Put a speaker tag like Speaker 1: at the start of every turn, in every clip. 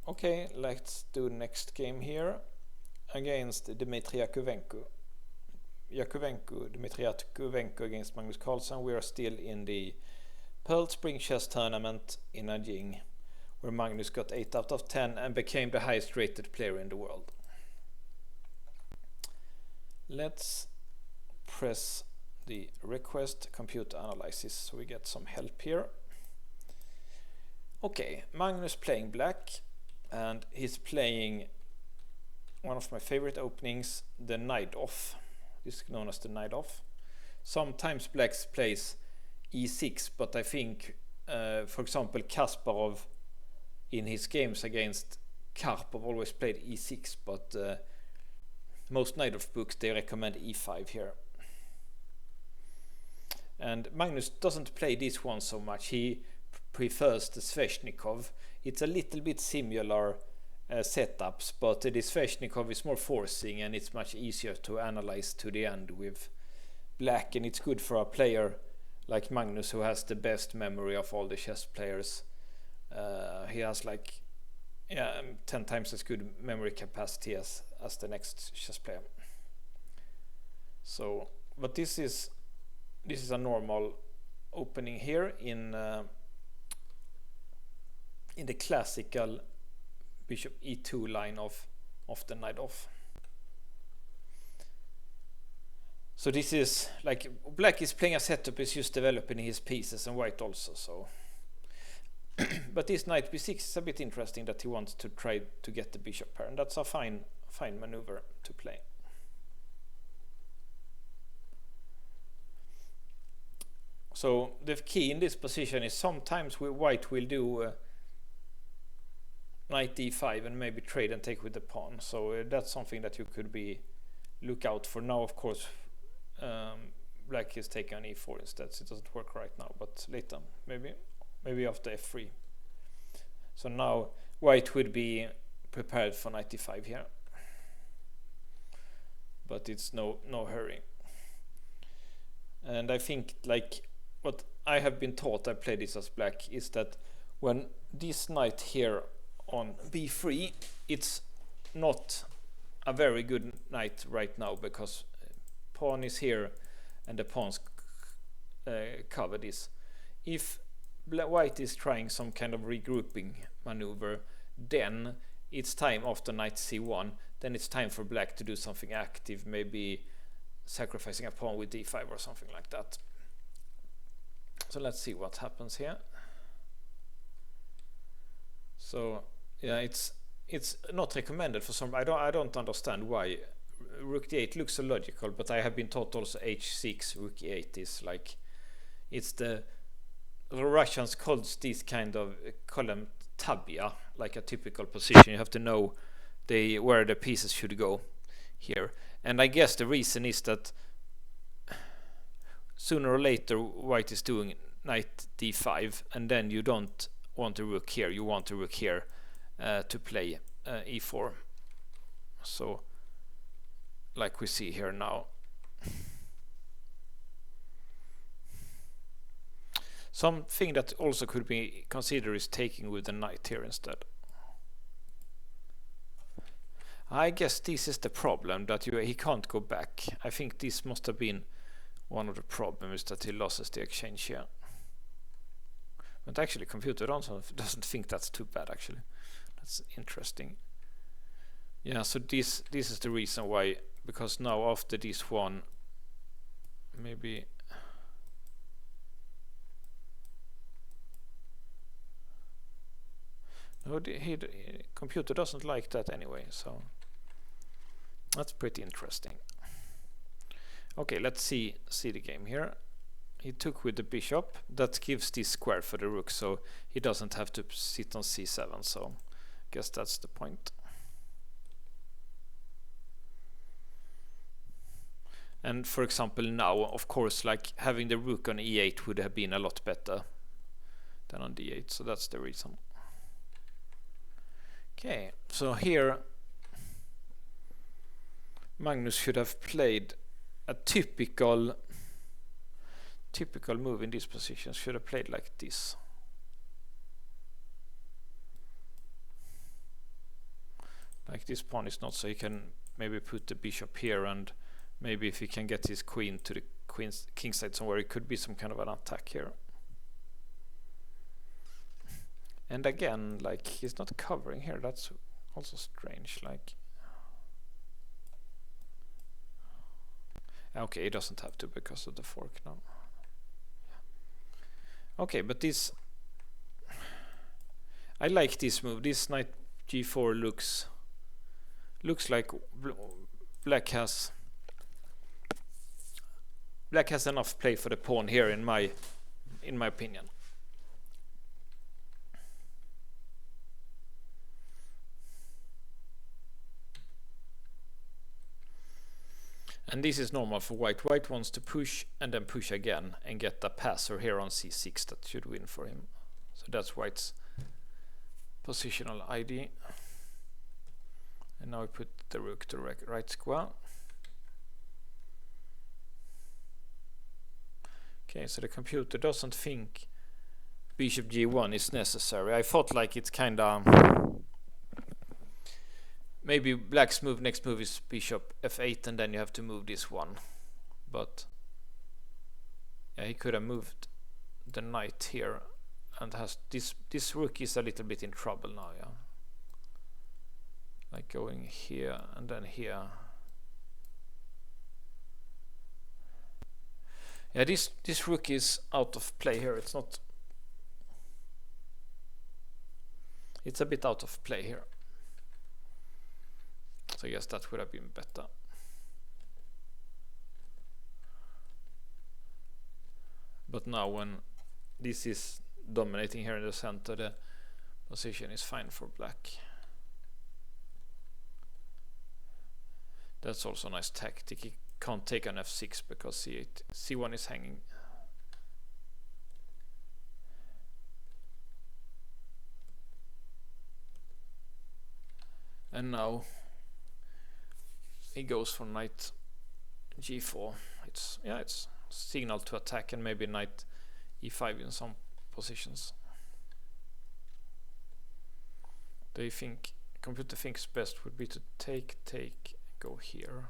Speaker 1: Okay, let's do next game here against Dmitry Jakovenko. Dmitry Jakovenko against Magnus Carlsen. We are still in the Pearl Spring Chess Tournament in Nanjing, where Magnus got 8 out of 10 and became the highest rated player in the world. Let's press the request computer analysis so we get some help here. Okay, Magnus playing black, and he's playing one of my favorite openings, the knight off. This is known as the knight off. Sometimes black plays e6, but I think for example Kasparov in his games against Karpov always played e6, but most knight off books they recommend e5 here. And Magnus doesn't play this one so much. He prefers the Sveshnikov. It's a little bit similar setups, but the Sveshnikov is more forcing and it's much easier to analyze to the end with black, and it's good for a player like Magnus who has the best memory of all the chess players. He has like 10 times as good memory capacity as the next chess player. So, but this is a normal opening here in the classical bishop e2 line of the knight off. So this is like black is playing a setup is just developing his pieces, and white also. So but this knight b6 is a bit interesting, that he wants to try to get the bishop pair, and that's a fine maneuver to play. So the key in this position is sometimes white will do knight d5 and maybe trade and take with the pawn. So that's something that you could look out for. Now of course black is taking on e4 instead, so it doesn't work right now, but later maybe after f3. So now white would be prepared for knight d5 here, but it's no hurry. And I think like what I have been taught, I play this as black, is that when this knight here on b3, it's not a very good knight right now because pawn is here and the pawns cover this. If white is trying some kind of regrouping maneuver, then it's time after knight c1, then it's time for black to do something active, maybe sacrificing a pawn with d5 or something like that. So let's see what happens here. So yeah, it's not recommended for some. I don't understand why rook d8 looks so logical, but I have been taught also h6 rook e8 is like, it's the Russians calls this kind of column tabia, like a typical position. You have to know where the pieces should go here, and I guess the reason is that sooner or later white is doing knight d5, and then you don't want a rook here, you want a rook here to play e4. So like we see here now. Something that also could be considered is taking with the knight here instead. I guess this is the problem, that he can't go back. I think this must have been one of the problems, that he loses the exchange here. But actually computer doesn't think that's too bad actually. That's interesting. Yeah, so this is the reason why, because now after this one, maybe no, the computer doesn't like that anyway, so that's pretty interesting. Okay, let's see the game here. He took with the bishop. That gives this square for the rook, so he doesn't have to sit on c7, so I guess that's the point. And for example now, of course, like having the rook on e8 would have been a lot better than on d8, so that's the reason. Okay, so here Magnus should have played a typical move in this position. Should have played like this. Like this pawn is not, so he can maybe put the bishop here, and maybe if he can get his queen to the king side somewhere, it could be some kind of an attack here. And again, like, he's not covering here. That's also strange. Like, okay, he doesn't have to because of the fork now. Okay, but this, I like this move. This knight g4 looks like black has enough play for the pawn here, in my opinion. And this is normal for white. White wants to push and then push again and get a passer here on c6 that should win for him. So that's white's positional ID. And now we put the rook to right square. Okay, so the computer doesn't think bishop g1 is necessary. I thought like it's kinda, maybe black's next move is bishop f8 and then you have to move this one. But yeah, he could have moved the knight here, and has this rook is a little bit in trouble now, yeah. Like going here and then here. Yeah, this rook is out of play here. It's not. It's a bit out of play here. So I guess that would have been better. But now when this is dominating here in the center, the position is fine for black. That's also a nice tactic. He can't take an f6 because c1 is hanging. And now he goes for knight g4. It's signal to attack, and maybe knight e5 in some positions. They think, computer thinks best would be to take, go here.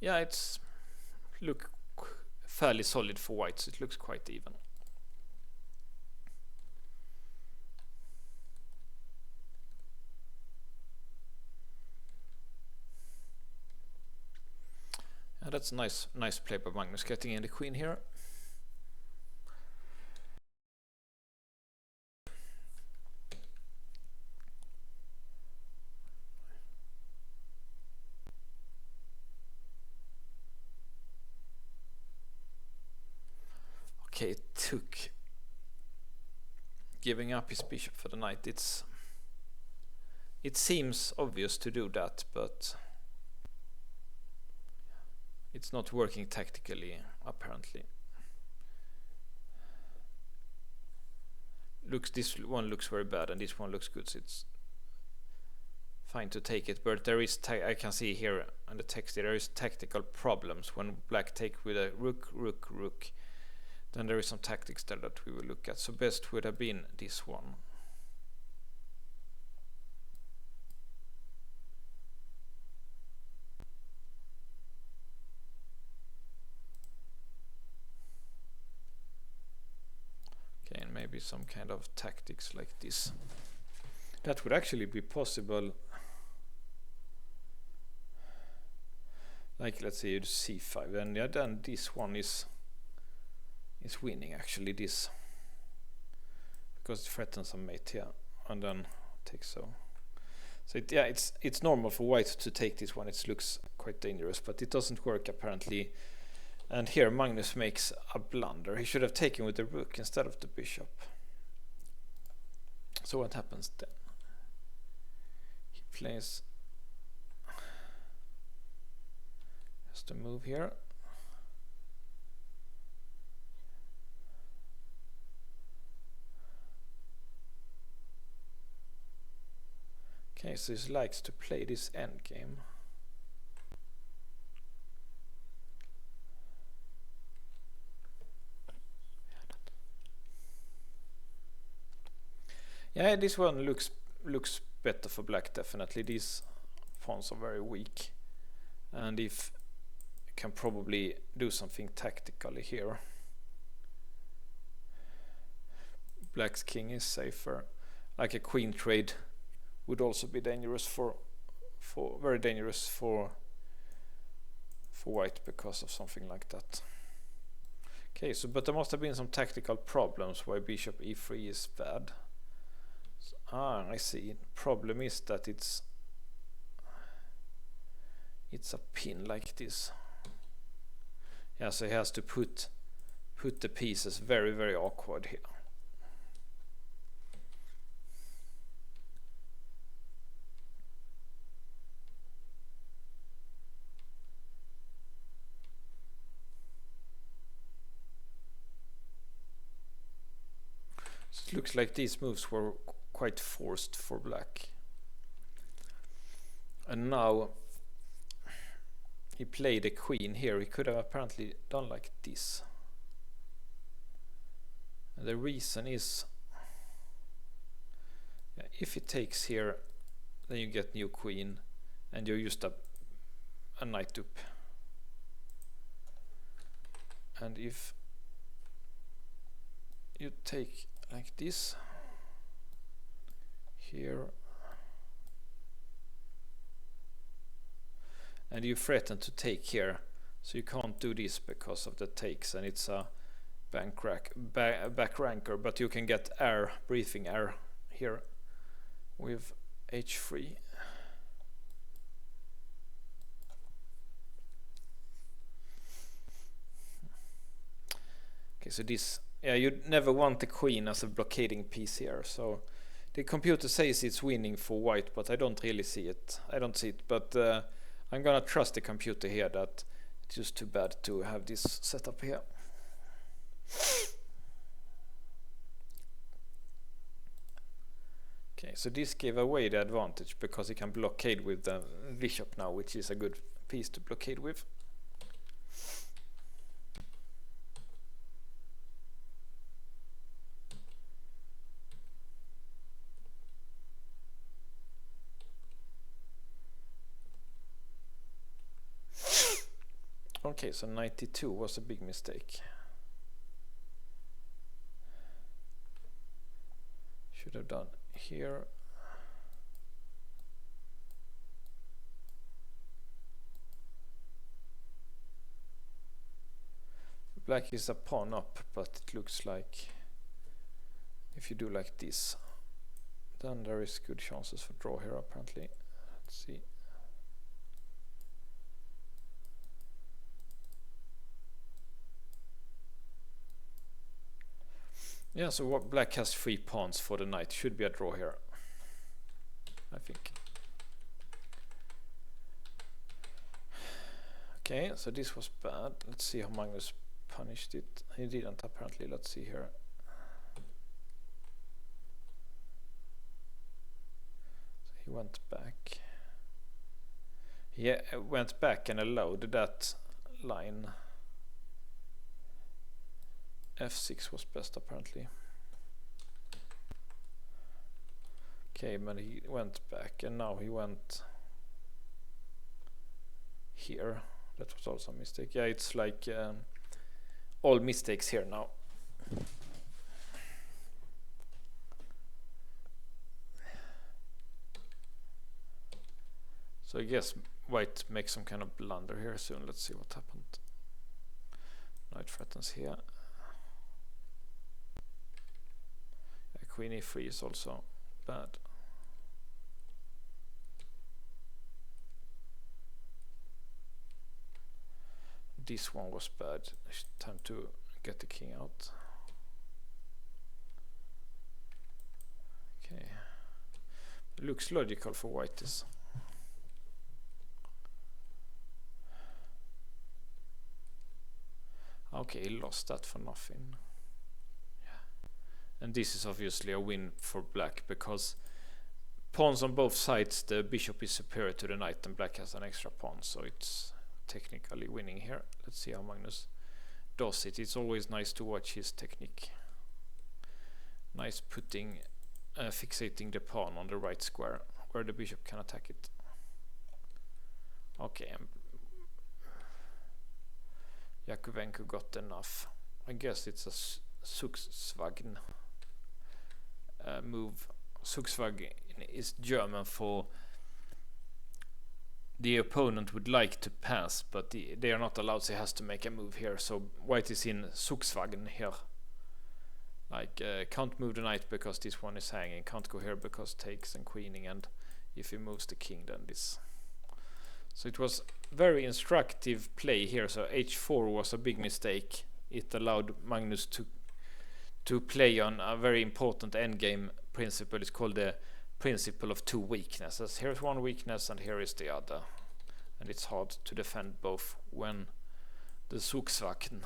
Speaker 1: Yeah, it's look fairly solid for white, so it looks quite even. Yeah, that's a nice play by Magnus, getting in the queen here. Okay, it took giving up his bishop for the knight. It seems obvious to do that, but it's not working tactically, apparently. This one looks very bad and this one looks good, so it's fine to take it. But there is, I can see here on the text, there is tactical problems when black take with a rook. Then there is some tactics there that we will look at. So best would have been this one. Okay, and maybe some kind of tactics like this. That would actually be possible. Like, let's say you c5, and yeah, then this one is winning actually, this, because it threatens a mate here, and then takes so it's normal for white to take this one. It looks quite dangerous, but it doesn't work apparently. And here Magnus makes a blunder. He should have taken with the rook instead of the bishop. So what happens then? He plays just a move here. Okay, so he likes to play this endgame. Yeah, this one looks better for black, definitely. These pawns are very weak, and if can probably do something tactically here. Black's king is safer. Like a queen trade would also be dangerous for very dangerous for white because of something like that. Okay, so but there must have been some tactical problems why bishop e3 is bad. I see. Problem is that it's a pin like this. Yeah, so he has to put the pieces very, very awkward here. So it looks like these moves were quite forced for black. And now he played a queen here. He could have apparently done like this. And the reason is, if he takes here, then you get new queen, and you used up a knight up. And if you take like this here, and you threaten to take here, so you can't do this because of the takes, and it's a back ranker, but you can get air, breathing air here with h3. Okay, so this, yeah, you never want the queen as a blockading piece here, so the computer says it's winning for white, but I don't really see it. I don't see it, but I'm gonna trust the computer here that it's just too bad to have this setup here. Okay, so this gave away the advantage because he can blockade with the bishop now, which is a good piece to blockade with. Okay, so 92 was a big mistake. Should have done here. Black is a pawn up, but it looks like if you do like this, then there is good chances for draw here apparently. Let's see. Yeah, so what black has 3 pawns for the knight. Should be a draw here, I think. Okay, so this was bad. Let's see how Magnus punished it. He didn't apparently. Let's see here. So he went back. He went back and allowed that line. F6 was best apparently. Okay, but he went back and now he went here. That was also a mistake. Yeah, it's like all mistakes here now. So I guess white makes some kind of blunder here soon. Let's see what happened. Knight threatens here. Queen e3 is also bad. This one was bad. It's time to get the king out. Okay. It looks logical for white this. Okay, he lost that for nothing. And this is obviously a win for black because pawns on both sides, the bishop is superior to the knight and black has an extra pawn, so it's technically winning here. Let's see how Magnus does it. It's always nice to watch his technique. Nice putting fixating the pawn on the right square where the bishop can attack it. Okay, Jakovenko got enough. I guess it's a Zugzwang move. Zugzwang is German for the opponent would like to pass, but they are not allowed, so he has to make a move here. So white is in Zugzwang here. Like, can't move the knight because this one is hanging, can't go here because takes and queening, and if he moves the king then this. So it was very instructive play here, so h4 was a big mistake. It allowed Magnus to play on a very important endgame principle. It's called the principle of two weaknesses. Here's one weakness and here is the other. And it's hard to defend both when the Zugzwang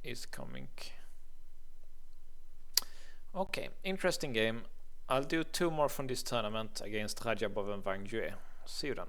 Speaker 1: is coming. Okay, interesting game. I'll do 2 more from this tournament against Rajabov and Wang Jue. See you then.